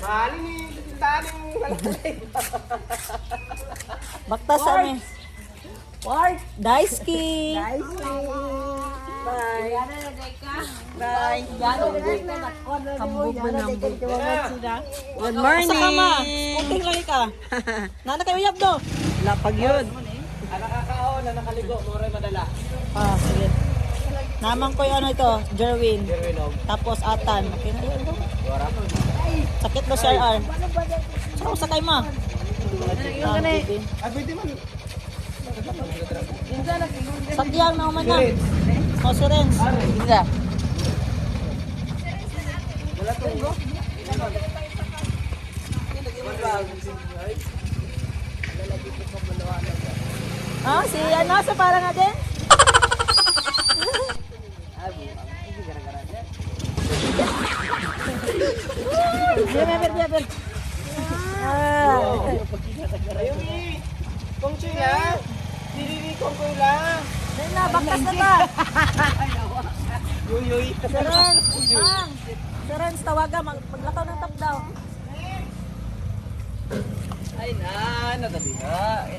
Mahalin ni tindahan yung lalaki. Baktasan eh. Ward. Daisuke. Bye. Bye. Hambog ba ng Good morning. Asa ka ma? Kunting lali ka. Nana kayo yap do. Lapag yun. Ang nakakaon na nakaligo, more madala. Ah, sige. Naman ko yung ano ito, Jerwin. Jerwinog. Tapos Atan. Okay na yun. Wara. Sakit do Sir R. Saka sakay ma. Ah, baby. Ay, pwede man. Sakyang na umana. O si Renz. Isa. Wala to. Ah, si ano sa para natin? Biar. Ayun eh. Kung siya, dirilikong ko lang. Na, baktas na ba? Yuyoy. Sir Renz, Mang. Sir Renz, tawaga. Maglakaw ng top daw. Ay na, natabi na.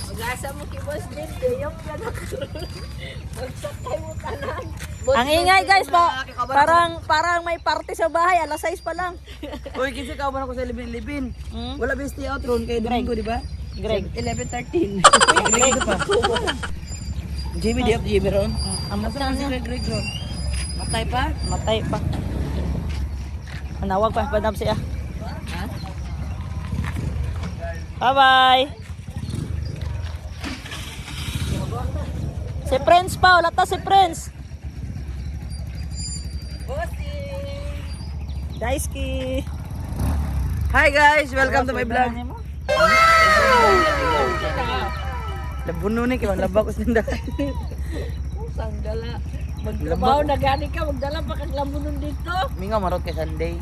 Mag-asa mo kay Boss Dente. Yung anak. Magsakay mo tanan. Ang ingay guys pa. Parang may party sa bahay. Alas 6 pa lang. Uy, kasi kauban ako sa 11-11. Hmm? Wala ba stay out ron kay Domingo, di ba? Greg. 11-13. Greg pa. Jimmy, di up Jimmy ron. Amot na Si niya. Greg ron. Matay pa? Matay pa. Manawag pa. Padam siya. Ha? Bye-bye. Si Prince pa. Wala ta si Prince. Daisuke. Hi guys, welcome to my vlog. Labuno ni kay labak ko sinda. Sandala. Magtrabaho na gani ka, magdala pa kang lamunon dito. Minga marot kay Sunday.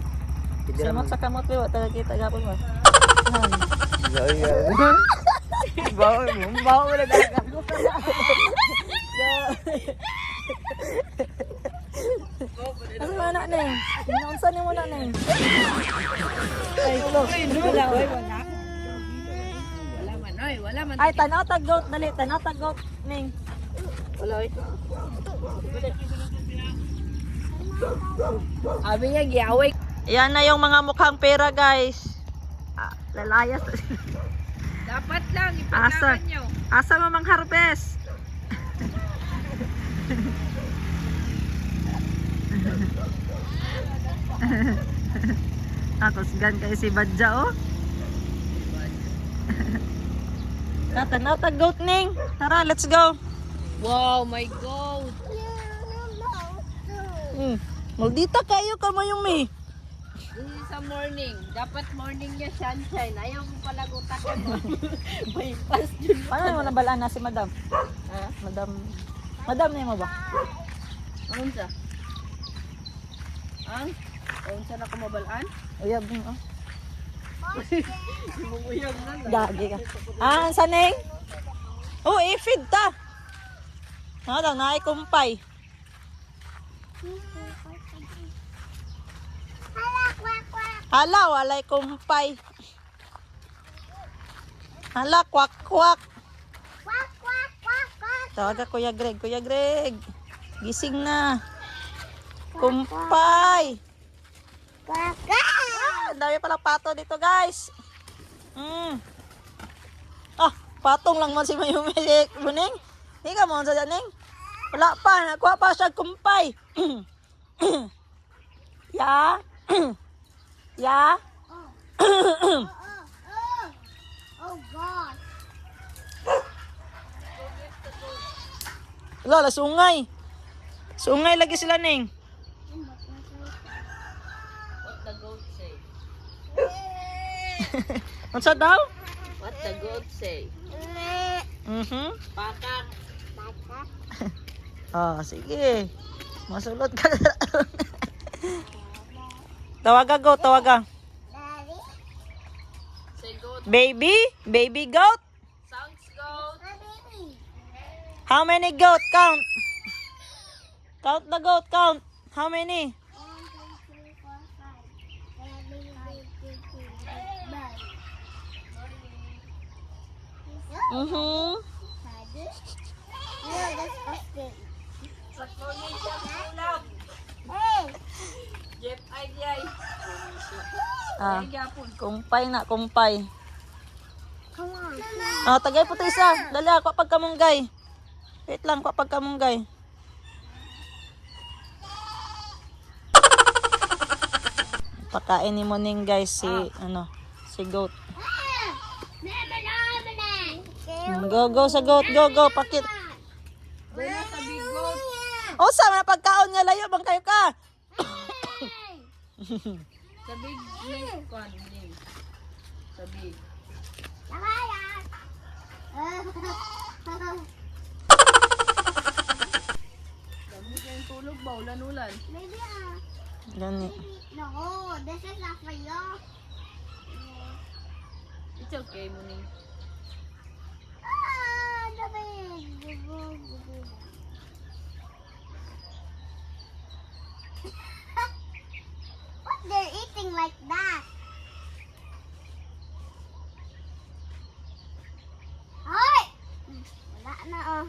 Samot sa kamot ko. Taga kita gapon mo. Bawo mo na daga. Ano ba na neng? Inaunsan niyo mo na neng. Ay, Wala, oy, wala. Wala man, oy, wala man. ay tanaw tagot. Dali, tanaw tagot. Neng. Wala, oy. Abi niya, giyaway. Yan na yung mga mukhang pera guys. Ah, lalayas. Dapat lang, Asa? ipaglaban nyo. Asa mamang harvest? Tapos gan kayo si Badja oh. Tanaw tagot ning. Tara, let's go. Wow, my God. Maldita kayo ka mo yung may. This is a morning. Dapat morning niya sunshine. Ayaw mo pala gutakan mo. May pas dun. Paano mo nabalaan na si Madam? Ha? Madam na mo ba? Anong sa? Ang? Anong sa na kumabalaan? Uyab din oh. Umuyag na lang. Gagi ka. Ah, ang saneng? Oh, ifid ta. Ano daw, naikumpay. Hala, walay kumpay. Hala, kwak kwak. Tawaga Kuya Greg. Kuya Greg, gising na. Kumpay. Ah, ang dami palang pato dito guys. Ah, patong lang man si Mayumi. Buning, hindi ka mo sa daning. Wala pa, nakuha pa siya kumpay. Ya. Ya. Oh God. Lala, sungay. Sungay lagi sila ning. What the goat say? Unsa daw? What the goat say? Pakak. Ah, sige. Masulot ka. Tawaga go, tawaga. Daddy. Say goat. Baby? Baby goat? Sounds goat. Baby. How many goat? Count. Count the goat, count. How many? Daddy? You're disgusting. Sa morning siya tulog. Hey! Jeff ay jay. Ah, Ay gapon. kumpay na, kumpay. Come on. Oh, tagay po isa. Dali, ako pagkamunggay. Wait lang, ako pagkamunggay. Pakain ni Moning guys si, si goat. Go, go sa goat, go, go, pakit. Doon na sa big goat. O, sa mga pagkaon niya, layo bang kayo ka? Sa big name ko. Sa big. Dami kayong tulog ba? Ulan-ulan. Maybe, Gani. no, this is not for you. It's okay, Muning. The big. What they're eating like that? Ay! Wala na oh.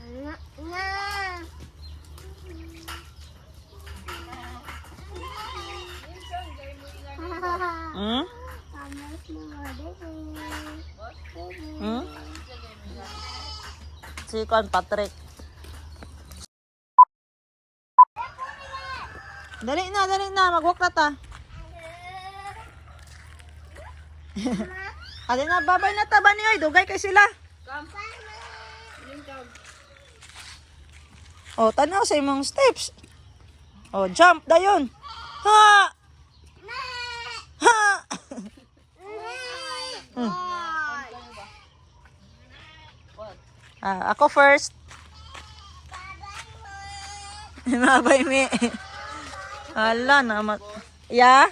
Nga, nga. Hmm? Almost more, baby. Hmm? Si Kon Patrick. Dali na, mag-walk na ta. Ate na, babay na ta ba niyo? Dugay kay sila. Come. Muning come. O, tanaw sa imong steps. O, jump, dayon. Ha! Ha! What? Ako first. Mabay mi. Ala na Ya?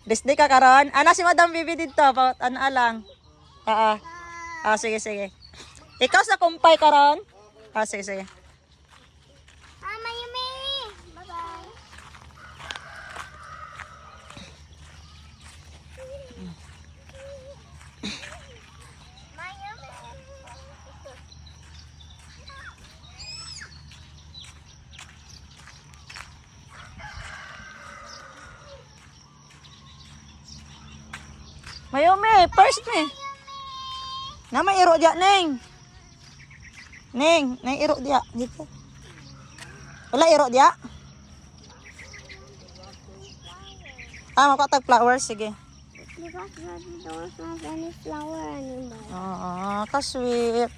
Birthday ka karon? Ana si Madam Bibi dito, ano lang. Sige, sige. Ikaw sa kumpay karon? Sige, sige. Mama, Yumi. Bye-bye. Mayumi, first me. Na may iro dia, Neng. Neng, iro dia dito. Wala iro dia? Makatag flowers, sige. Because we don't have any flower anymore. Ka-sweet.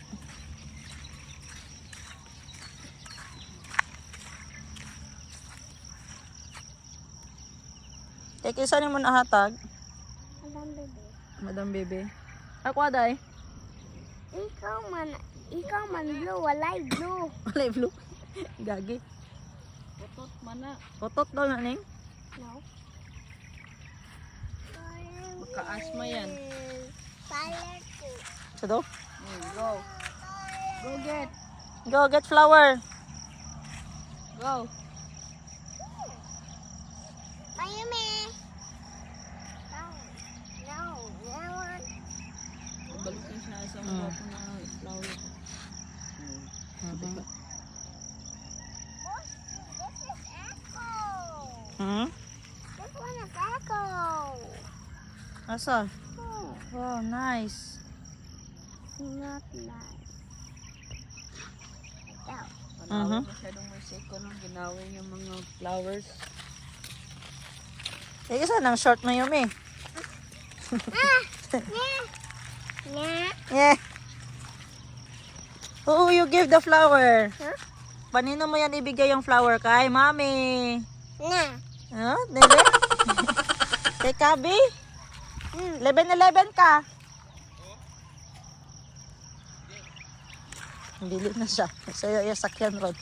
Isa ni mo nahatag, Madam Baby. Madam Bebe. Ako aday. Ikaw man blue, walay blue. Walay blue. Gagi. Otot mana. Otot daw na, Neng. No. Maka-asma yan. Color two. So do? Go. Go get. Go get flower. Go. Mayumi. No, that one. Balikin siya sa mga flower. This is Echo. This one is Echo. Asa? Oh, Wow, nice. not nice. Ikaw. Panawin masyadong may seko nung ginawin yung mga flowers. Isa ng short Mayumi. Yeah. Yeah. Who you give the flower? Huh? Panino mo yan ibigay yung flower kay Mami? Nah. Huh? Dili? Kay Kabi? 11-11 ka. Bili na siya. Sa'yo yung sakyan road.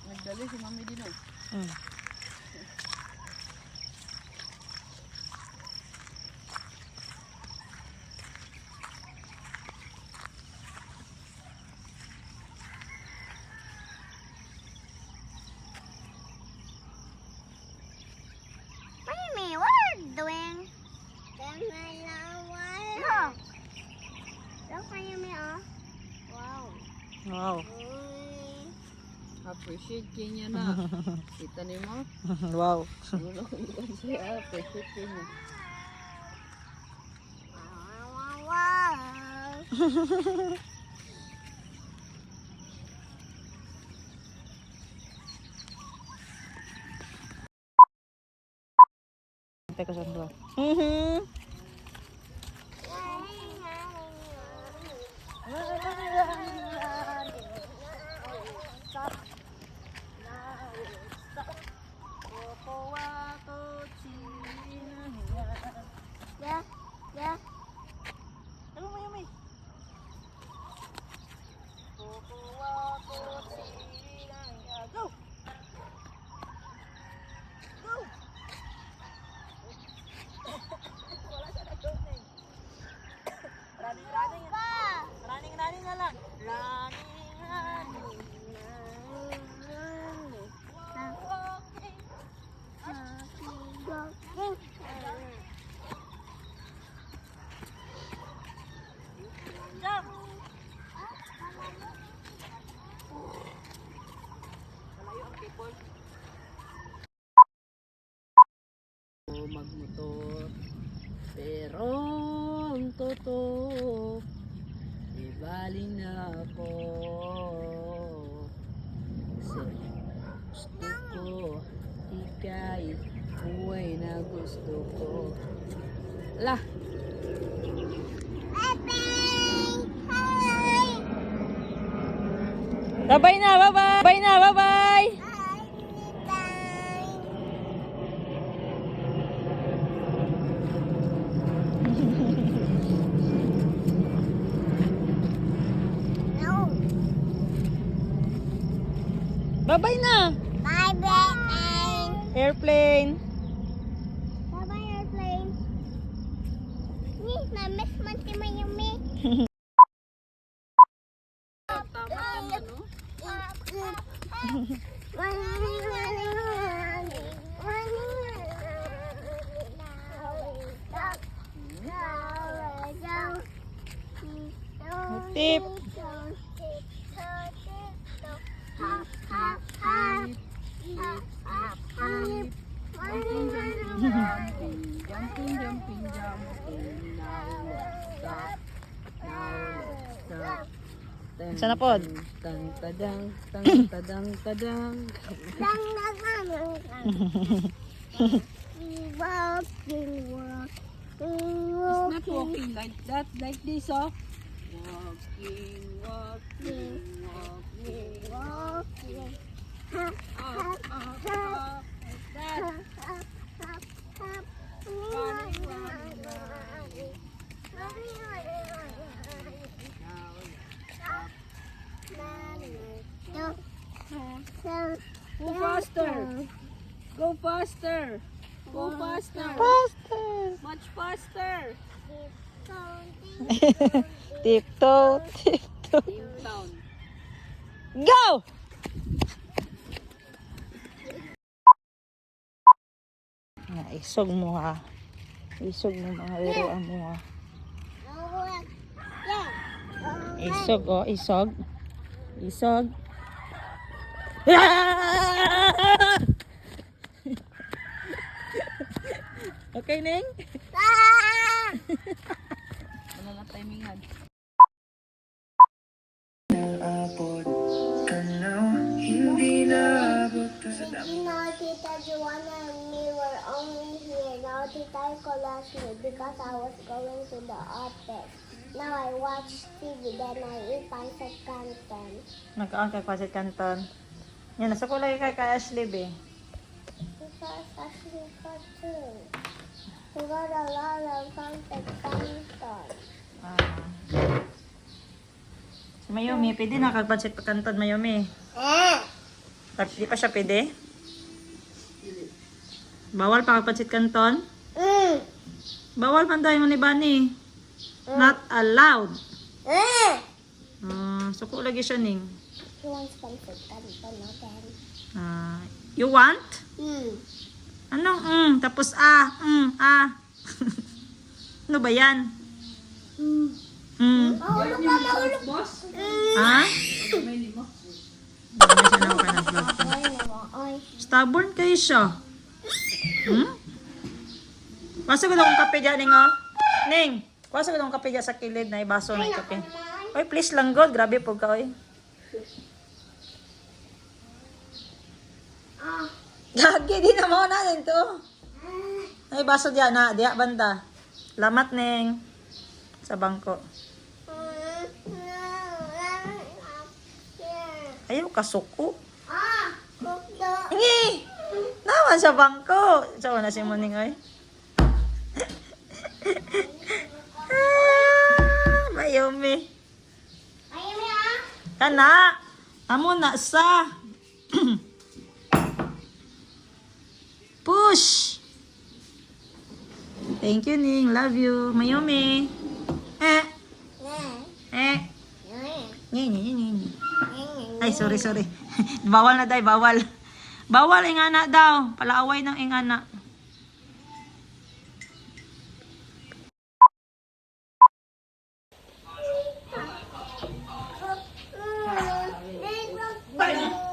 Nagdali si Mami din oh. What do you mean? What are you doing? Wow. Appreciate kay niya na. Kita ni mo? Wow. Ulo ko siya. Appreciate kay niya. Teka sa dua. Yeah, yeah. Ano mo yun, Go! Running na lang. Running. Jump! Malayo ang people. Magmotor. Pero ang totoo, ibaling na ako. Kasi gusto ko, ika'y buhay na gusto ko. Ala! Bye-bye na, bye-bye! Bye na, bye-bye! Bye-bye na! Bye bye. Airplane! Bye bye airplane. Ni, na-miss man si Mayumi. Tip! Jumping, jumping. Now let's stop. Sana pod? Tadang. It's not walking like that, like this, oh. Walking. Like that. Go faster. Go faster. Go faster. Faster! Much faster. Tiptoe, tiptoe. Team town. Go! Isog mo ha. Isog mo mga laruan mo ha. Isog oh, isog. Isog. Okay, Ning? Wala na timingan. Now Tita Joanna and me were only here. Now Tita Nicolas me because I was going to the office. Now I watch TV, then I eat pancit canton. Nagkaan kay Pasit Canton. Yan, nasa kulay kay Ashley be. Because actually got two. We got a lot of pancit canton. Si Mayumi, pwede na kag Pasit Canton, Mayumi. Di pa siya pwede? Bawal pa kag Pasit Canton? Bawal panday mo ni Bani. Not allowed. Suko lagi siya ning. He wants pancit canton, no, Daddy? You want? Anong tapos ano ba yan? Mahulog ka, mahulog. Ha? Stubborn kayo siya. Basta ko akong kape dyan, Ning, oh. Ning, basta ko akong kape dyan sa kilid na ibaso ng kape. Oy, please lang, God. Grabe po ka, oy. Gagi, di na mo natin to. Ay, baso dyan na. Diya, banda. Lamat, Ning. Sa bangko. Ayaw, kasuko. Ngi! Naman sa bangko. Sawa na si Muning, oy. Mayumi. Kana. Amo na sa. Push. Thank you, Ning. Love you. Mayumi. Ni. Ay, sorry. Bawal na, day. Bawal. Bawal ingana daw. Palaaway ng ingana.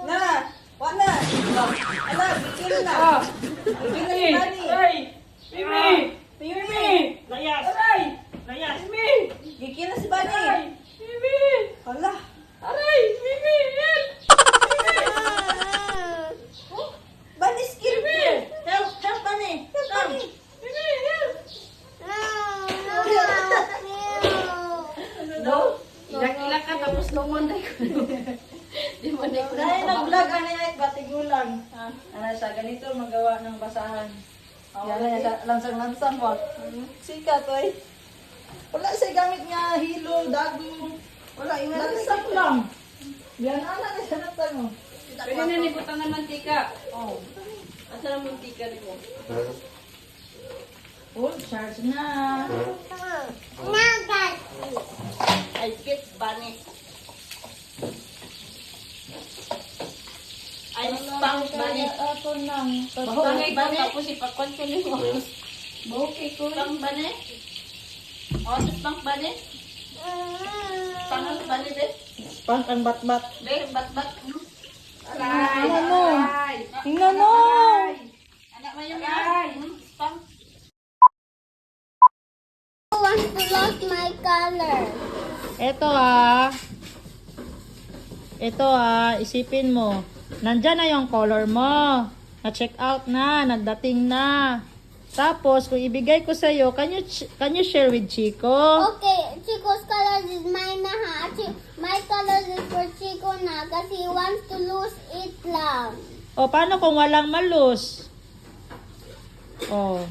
Na! Wala! Ala, bikin na! Bikin na si Bani! Mimi! Layas! Layas! Bikin na si Bani! Ala! Bani, skill! Help! Help, Bani! Help, Bani! No? Ilag-ilag ka tapos lumonday ko. Di mo na ko. Dahil nag-vlog, ano yan, batigulang. Ano siya, ganito magawa ng basahan. Yan na siya, lansang-lansang mo. Sikat, oy. Wala siya gamit niya, hilo, dago. Wala, yung lansang lang. Yan, ano na siya natin mo. Pwede na nibutang ng mantika. Oh. Asa na mantika ni mo? Full charge na. Ay, kit Bani. Ay, pang Bani. Ako nang. Bangay ko tapos ipakon ko ni mo. Okay ko. Pang Bani. O, pang Bani. Pang Bani, be. Pang ang bat-bat. Be, bat-bat. Aray. Tingnan mo. Anak mo yung yan. Pang. I want to lose my color. Ito isipin mo. Nandyan na yung color mo. Na-check out na, nagdating na. Tapos, kung ibigay ko sa'yo, can you share with Chico? Okay, Chico's color is mine na ha. My color is for Chico na kasi he wants to lose it lang. O, paano kung walang malus? O,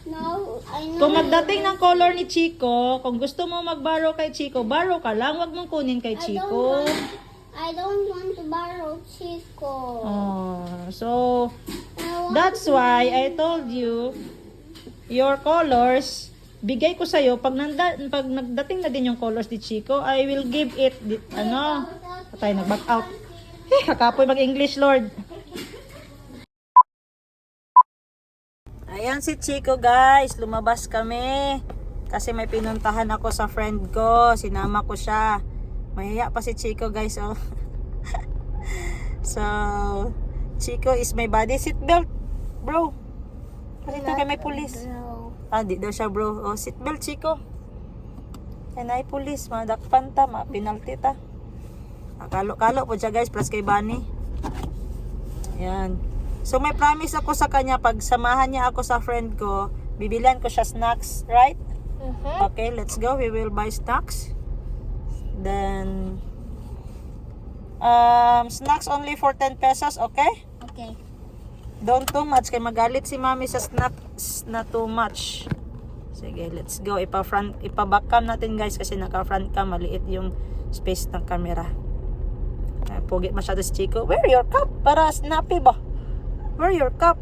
No, I know. kung magdating ng color ni Chico, kung gusto mo mag-borrow kay Chico, borrow ka lang, wag mong kunin kay Chico. I don't want to borrow Chico. So, I want that's why I told you, your colors, bigay ko sa'yo, pag nagdating na din yung colors ni Chico, I will give it, patay, nag-back out. Kakapoy mag-English, Lord. Ayan si Chico, guys. Lumabas kami. Kasi may pinuntahan ako sa friend ko. Sinama ko siya. Mahiya pa si Chico, guys. Oh. So, Chico is my body. Seatbelt, bro. Kasi ito kay may pulis. Di daw siya, bro. Oh, seatbelt, Chico. Yan ay pulis. Madakpan ta. Mapinalti ta. Kalo-kalo po siya, guys. Plus kay Bunny. Ayan. So may promise ako sa kanya, pag samahan niya ako sa friend ko, bibilihan ko siya snacks, right? Okay, let's go. We will buy snacks. Then snacks only for 10 pesos, okay? Okay. Don't too much, kay magalit si mami sa snacks na too much. Sige, let's go. Ipa-back cam natin, guys, kasi naka-front cam, maliit yung space ng camera. Pogi masyado si Chico. Where your cup? Para snappy ba? Where your cup?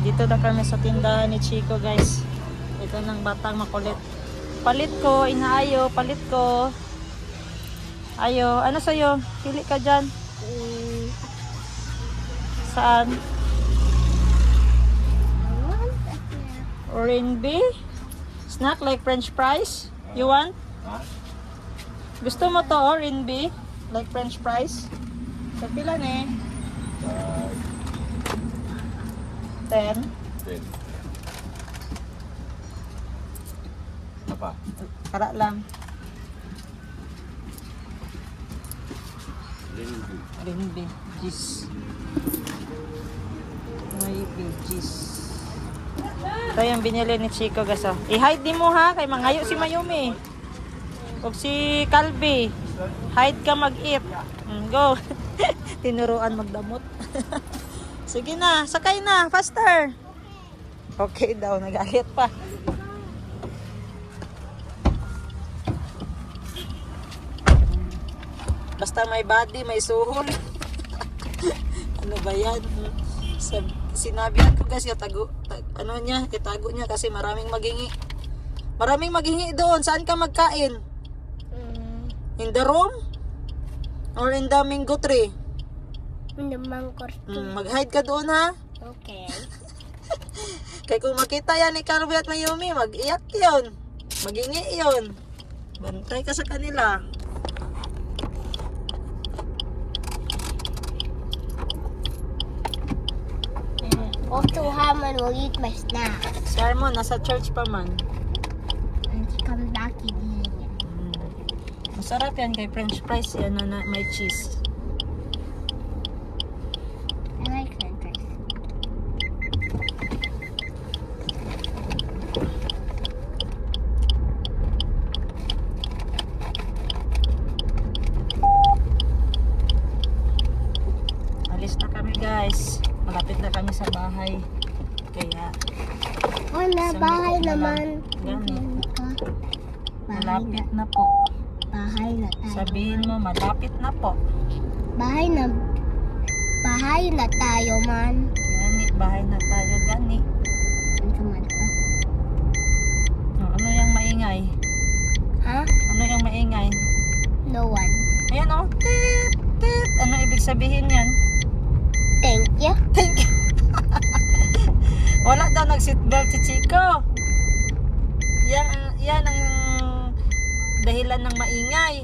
dito na kami sa tindahan ni Chico, guys. Ito ng batang makulit. Palit ko, inaayo, palit ko. Ayo, ano sa'yo? Pili ka dyan. Saan? Orinby? Snack like french fries? You want? Gusto mo to, Orinby? Like french fries? So, pila na eh? 10. Apa? Para lang. Orinby. Gis. Orinby. Gis. Ito yung binili ni Chico, guys. Oh. I-hide din mo ha, kay mangayo si Mayumi. Huwag si Calvi. Hide ka mag-eat. Go. Tinuruan magdamot. Sige na, sakay na. Faster. Okay daw, nagalit pa. Basta may body, may suhol. Ano ba yan? Sinabihan ko guys, itago niya kasi maraming maghingi. Maraming maghingi doon. Saan ka magkain? In the room? Or in the mango tree? In the mango tree. Mag-hide ka doon ha? Okay. Kaya kung makita yan ni Calvi at Mayumi, mag-iyak yun. Maghingi yun. Bantay ka sa kanila. Also, Harmon will eat my snack. Si Armon, nasa church pa man. And she comes back eating it. Masarap yan kay french fries yan na may cheese. I like french fries. Alis na kami guys. Malapit na kami sa bahay. Kaya Oh, na isang bahay likod na naman. lang. Gani. Bahay Malapit na po. Bahay na tayo. Sabihin mo, malapit na po. Bahay na tayo man. Gani, bahay na tayo. Gani. Ang kamad ka. Ano yung maingay? Ha? Ano yung maingay? No one. Ayan o. Tit, tit. Ano ibig sabihin yan? Thank you. Thank you. Wala daw nag-seatbelt si Chico. Yan ang dahilan ng maingay.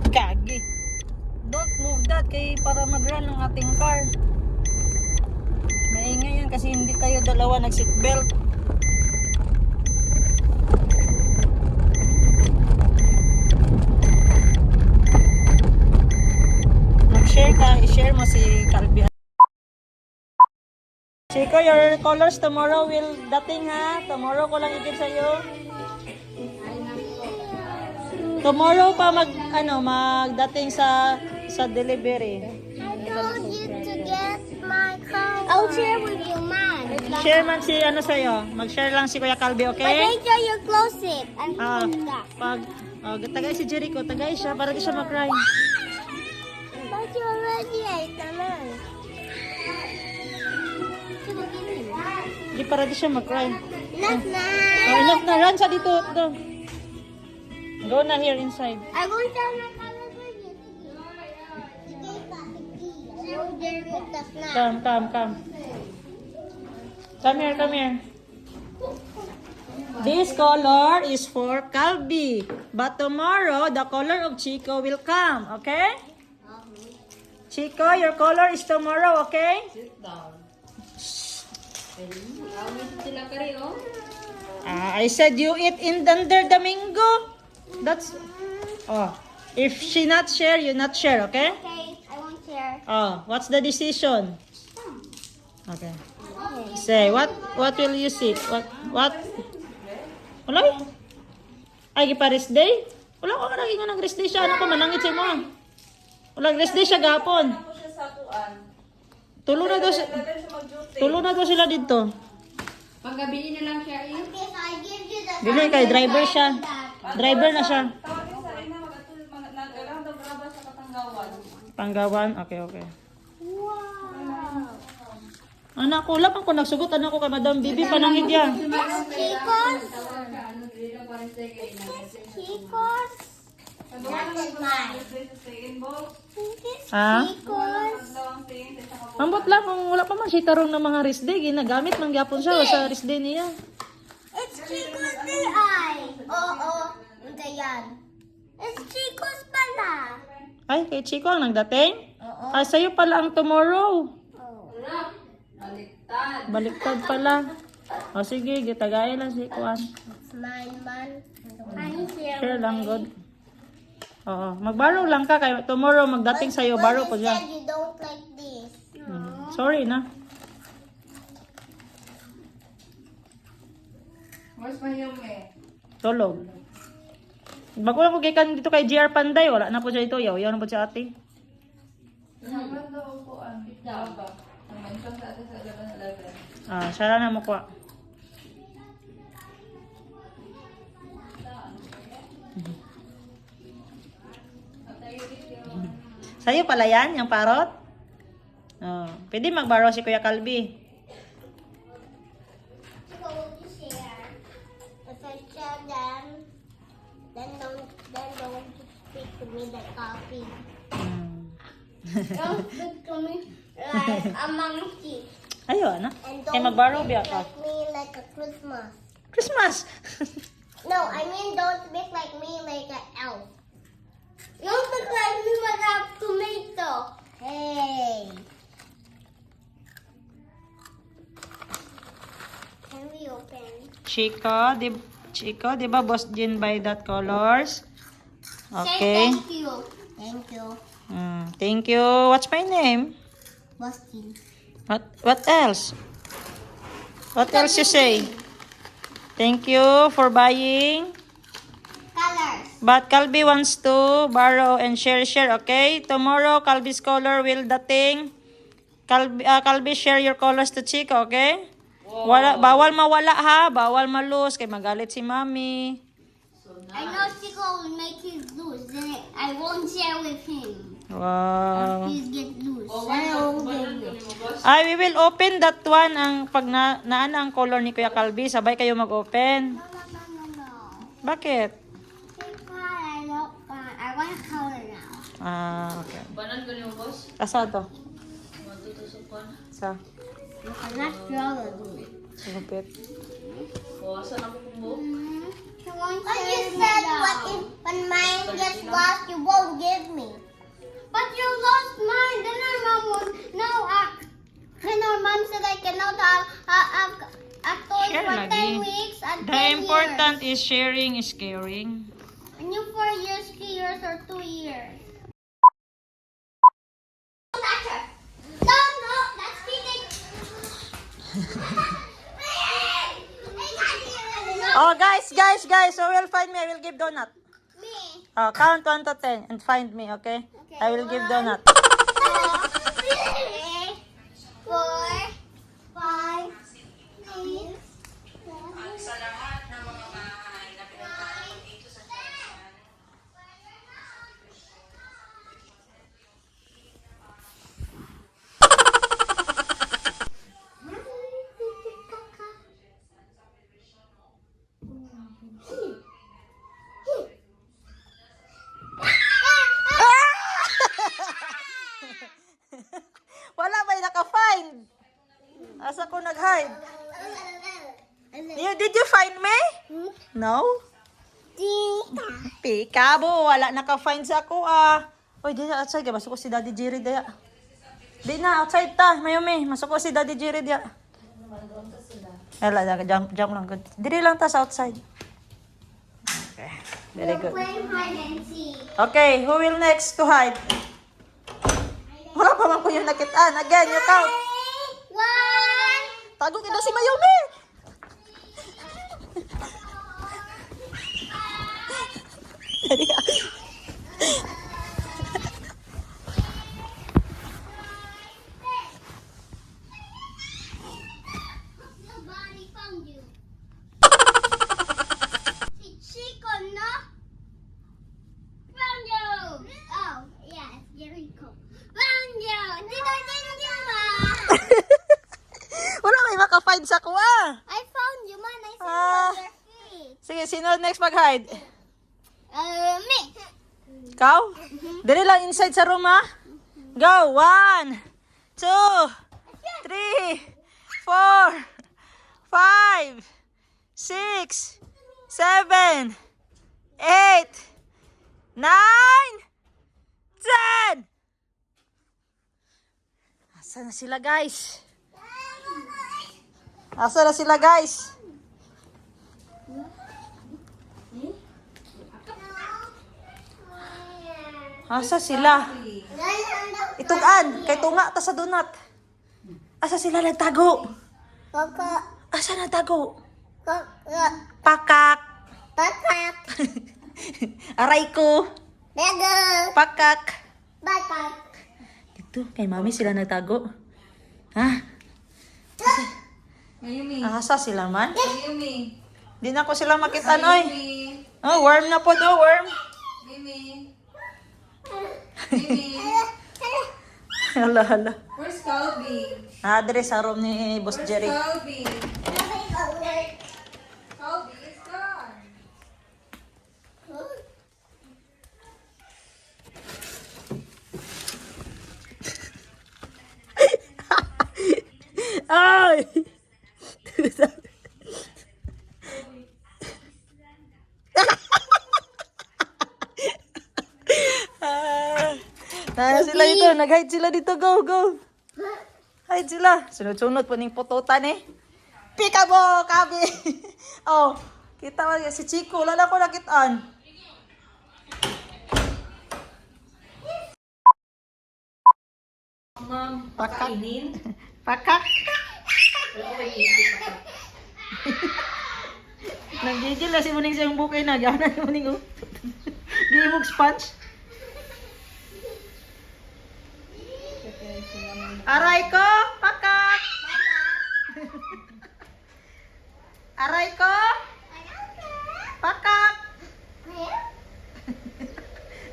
Kagi. Don't move that kay para mag-run ng ating car. Maingay yan kasi hindi tayo dalawa nag-seatbelt. Mag-share ka, i-share mo si Calvi. Chico, your colors tomorrow will dating ha. Tomorrow ko lang i-give sa'yo. Tomorrow pa magdating sa delivery. I told you to get my car. I'll share with you, man. Share man si sa'yo. Mag-share lang si Kuya Calvi, But okay? make sure you close it. And Ah, that. tagay si Jericho, tagay siya para di siya mag-cry. But you already ate naman. Di para di siya mag-cry. Enough na. Enough na, run sa dito. Go na here inside. I won't tell my color for you. So there with the snack. Come. Come here. This color is for Calvi. But tomorrow, the color of Chico will come. Okay? Chico, your color is tomorrow, okay? Sit down. Sila kari, oh. I said you eat in under the mango. That's... Oh. If she not share, you not share, okay? Okay, I won't share. Oh, what's the decision? Okay. Say, what will you see? What? Wala eh. Ay, pa rest day? Wala ko lagi nga ng rest day siya. Ano ko, manangit siya mo. Wala rest day siya gapon. sa kuan. Tulo na daw, Dala siya mag-duty. tulo na daw sila dito. Paggabi na lang siya. If I give you the Dili kay driver siya. Driver na siya. Tawagin sa ina, nagkailangan daw graba sa Katanggawan. Panggawan. Okay, okay. Wow. Anak ko, lapang ko nagsugot. Anak ko kay Madam Bibi panangid yan. Chicos. Chicos. Ha? Chicos. Ambot lang kung wala pa man siya tarong ng mga risday. Ginagamit man gyapon siya sa risday niya. It's Chicos the eye. Oo. Hindi yan. It's Chicos pala. Ay, kay Chico ang nagdating? Ay, sa'yo pala ang tomorrow. Baliktad pala. O sige, gitagaya lang si Kuan. It's mine, man. I'm here. Sure lang, good. Oo, magbaro lang ka. Kay tomorrow magdating sa'yo, baro ko You dyan. said you don't like this. Sorry na. Mas mayumi. Tulog. Bago lang ko gikan dito kay GR Panday. Wala na po siya ito. Yaw na po siya ate. Naman daw ko ang baba. Ang mention sa atin sa 11-11. Ah, siya na mo kuha. Sa'yo pala yan, yung parot? Oh, pwede magbaro si Kuya Kalbi. So will you share? If I share then don't speak to me the coffee. Don't speak to me like a monkey. Ayo, ano? And Kaya don't magbaro speak biya ka. like me like a Christmas. Christmas! No, I mean don't speak like me like an elf. Don't speak like me like a tomato. Hey. Can we open? Chico, di ba Boss Jean buy that colors? Say Okay. thank you. Thank you. Thank you. What's my name? Bustin. What else? What else you say? Thank you for buying. Colors. But Kalbi wants to borrow and share, okay? Tomorrow, Kalbi's color will dating. Kalbi, share your colors to Chico, okay? Bawal mawala ha, bawal malus, kay magalit si Mami. I know Chico will make his loose, then I won't share with him. Wow. Please get loose. I won't give you. Ay, we will open that one ang pag naan ang color ni Kuya Kalbi, sabay kayo mag-open. No. Bakit? Chico, I don't want. I want a color now. Ah, okay. Banan ko niyo, boss. Asa to? Matutusok ko na. Sa You cannot draw the blue. gupit. Bawasan ako kung buhok. But you said when mine gets lost, you won't give me. But you lost mine. Then our mom won't. No, then our mom said I cannot have a toy Share for lagi. 10 weeks and The 10 important years. is sharing is caring. And you 4 years, 3 years, or 2 years. Don't touch her. No, that's cheating. Oh, guys, so will find me. I will give donut. Me. Oh, count 1 to 10 and find me, okay? Okay, I will give 1, donut. 2, 3, 4, 5, 6, 7, Wala ba yung naka-find? Asa ko nag-hide? Did you find me? No? Pikabo, wala naka-find sa ako Oy, di na outside ka. Masuk ko si Daddy Jerry daya. Di na, outside ta. Mayumi, masuk ko si Daddy Jerry daya. Wala, jump lang. Good. Diri lang ta sa outside. Okay, very good. playing hide and seek. Okay, who will next to hide? Wala pa man ko yung nakitaan. Again, you count. 1, Tago kita si Mayumi. mag-hide sa kuha. I found you, man. I saw Ah. your feet. Sige, sino next mag-hide? Me. Ikaw? Dali lang inside sa room, ha? Go! 1, 2, 3, 4, 5, 6, 7, 8, 9, 10! Asa na sila, guys? Asa na sila, guys? Asa sila? Itugan, kay tunga ta sa donut. Asa sila nagtago? Kaka. Asa nagtago? Kaka. Pakak. Bakak. Aray ko. Dago. Pakak. Bakak. Ito, kay mami sila nagtago. Ha? Mayumi. Asa sila man? Mayumi. Di na ko sila makita, oy. Mimi. Oh, worm na po do, worm. Mimi. Mimi. Hala, hala. Where's Calby? Adre sa room ni Boss Where's Jerry. Calby? Calby is gone. Ay! Naya sila dito, nag-hide sila dito, go, go. Hide sila. Sunod-sunod po ning pututan eh. Pikabo, kabi. Oh, kita mo si Chico, wala ko nakitaan. Ma'am, Pakak. pakainin. Pakak. Nanggigil na si Muning sa yung bukay na. Gana si Muning oh. Gimog sponge. Aray ko, pakak. Aray ko, pakak.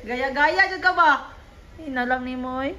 Gaya-gaya juga ba? Inalam ni mo eh.